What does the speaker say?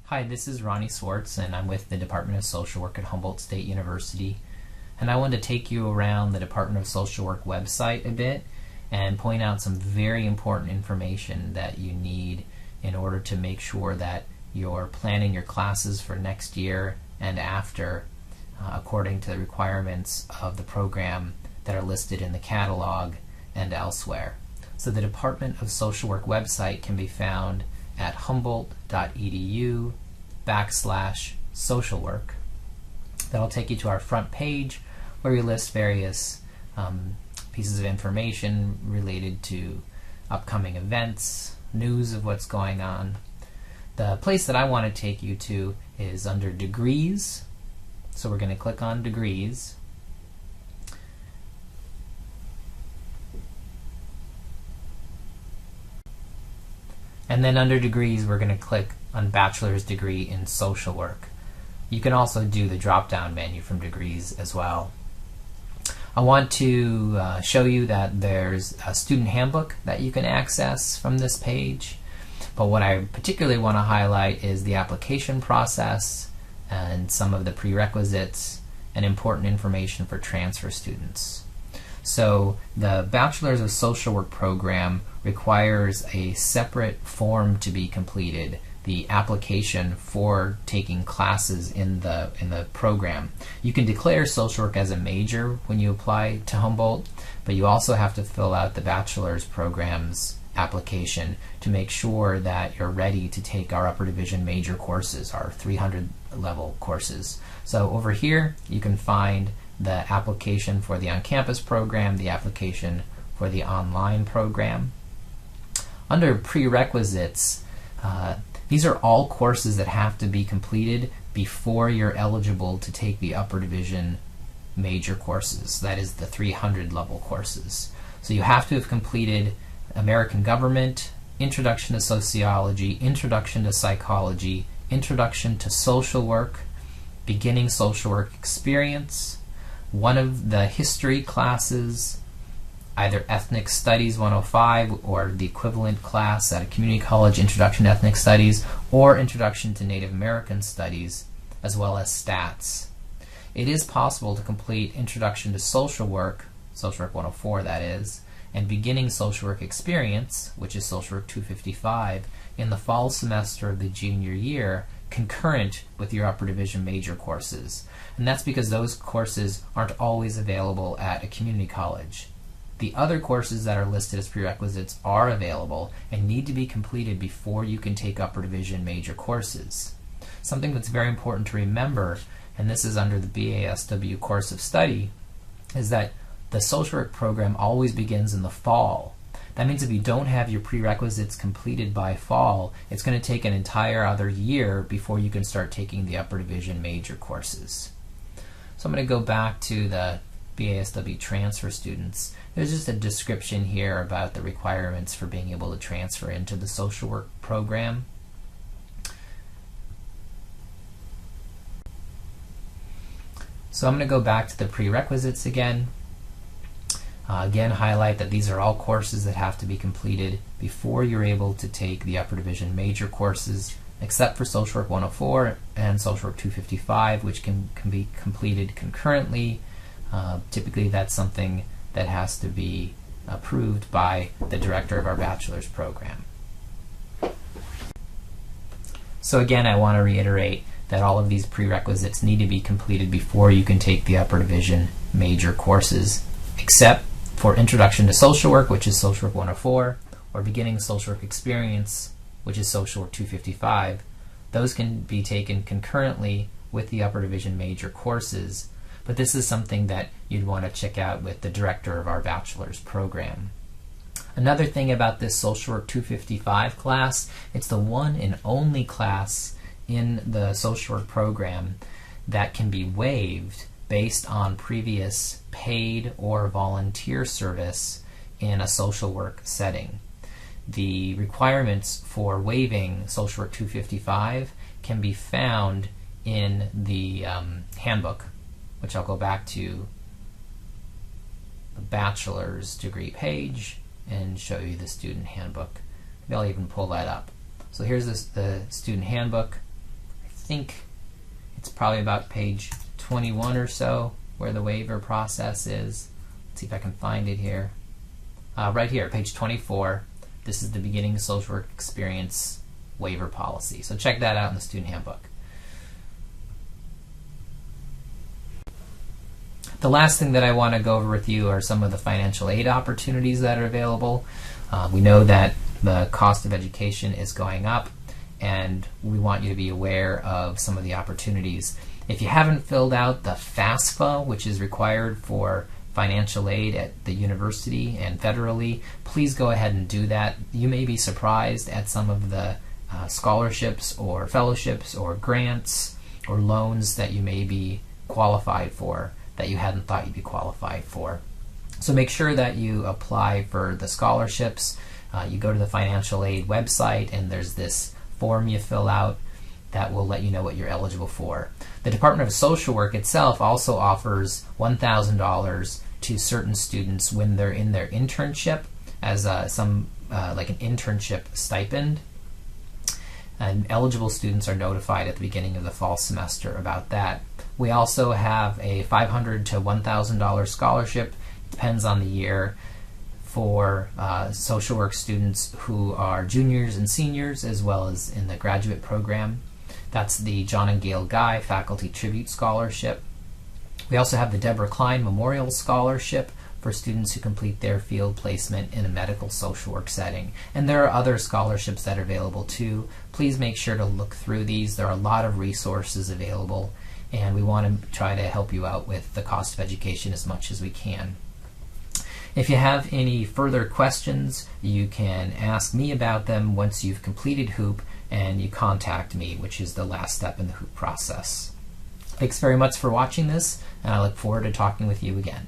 Hi, this is Ronnie Swartz, and I'm with the Department of Social Work at Humboldt State University. And I want to take you around the Department of Social Work website a bit and point out some very important information that you need in order to make sure that you're planning your classes for next year and after according to the requirements of the program that are listed in the catalog and elsewhere. So the Department of Social Work website can be found at humboldt.edu/socialwork. That'll take you to our front page where we list various pieces of information related to upcoming events, news of what's going on. The place that I want to take you to is under Degrees. So we're going to click on Degrees. And then under Degrees, we're going to click on Bachelor's Degree in Social Work. You can also do the drop-down menu from Degrees as well. I want to show you that there's a student handbook that you can access from this page. But what I particularly want to highlight is the application process and some of the prerequisites and important information for transfer students. So the Bachelor's of Social Work program requires a separate form to be completed, the application for taking classes in the program. You can declare social work as a major when you apply to Humboldt, but you also have to fill out the Bachelor's program's application to make sure that you're ready to take our upper division major courses, our 300 level courses. So over here you can find the application for the on-campus program, the application for the online program. Under prerequisites, these are all courses that have to be completed before you're eligible to take the upper division major courses, that is the 300 level courses. So you have to have completed American Government, Introduction to Sociology, Introduction to Psychology, Introduction to Social Work, Beginning Social Work Experience, one of the history classes, either Ethnic Studies 105 or the equivalent class at a community college, Introduction to Ethnic Studies, or Introduction to Native American Studies, as well as Stats. It is possible to complete Introduction to Social Work 104 that is, and Beginning Social Work Experience, which is Social Work 255, in the fall semester of the junior year, concurrent with your upper division major courses. And that's because those courses aren't always available at a community college. The other courses that are listed as prerequisites are available and need to be completed before you can take upper division major courses. Something that's very important to remember, and this is under the BASW course of study, is that the social work program always begins in the fall. That means if you don't have your prerequisites completed by fall, it's going to take an entire other year before you can start taking the upper division major courses. So I'm going to go back to the BASW transfer students. There's just a description here about the requirements for being able to transfer into the social work program. So I'm going to go back to the prerequisites again. Again, highlight that these are all courses that have to be completed before you're able to take the upper division major courses, except for Social Work 104 and Social Work 255, which can be completed concurrently. Typically that's something that has to be approved by the director of our bachelor's program. So again, I want to reiterate that all of these prerequisites need to be completed before you can take the upper division major courses, except for Introduction to Social Work, which is Social Work 104, or Beginning Social Work Experience, which is Social Work 255. Those can be taken concurrently with the upper division major courses, but this is something that you'd want to check out with the director of our bachelor's program. Another thing about this Social Work 255 class, it's the one and only class in the social work program that can be waived based on previous paid or volunteer service in a social work setting. The requirements for waiving Social Work 255 can be found in the handbook, which I'll go back to the bachelor's degree page and show you the student handbook. Maybe I'll even pull that up. So here's the student handbook. think it's probably about page 21 or so where the waiver process is. Let's see if I can find it here. Right here, page 24. This is the beginning social work experience waiver policy. So check that out in the student handbook. The last thing that I want to go over with you are some of the financial aid opportunities that are available. We know that the cost of education is going up, and we want you to be aware of some of the opportunities. If you haven't filled out the FAFSA, which is required for financial aid at the university and federally, please go ahead and do that. You may be surprised at some of the scholarships or fellowships or grants or loans that you may be qualified for that you hadn't thought you'd be qualified for. So make sure that you apply for the scholarships. You go to the financial aid website and there's this form you fill out that will let you know what you're eligible for. The Department of Social Work itself also offers $1,000 to certain students when they're in their internship as like an internship stipend. And eligible students are notified at the beginning of the fall semester about that. We also have a $500 to $1,000 scholarship, depends on the year, for social work students who are juniors and seniors, as well as in the graduate program. That's the John and Gail Guy Faculty Tribute Scholarship. We also have the Deborah Klein Memorial Scholarship for students who complete their field placement in a medical social work setting. And there are other scholarships that are available too. Please make sure to look through these. There are a lot of resources available, and we want to try to help you out with the cost of education as much as we can. If you have any further questions, you can ask me about them once you've completed HOOP and you contact me, which is the last step in the HOOP process. Thanks very much for watching this, and I look forward to talking with you again.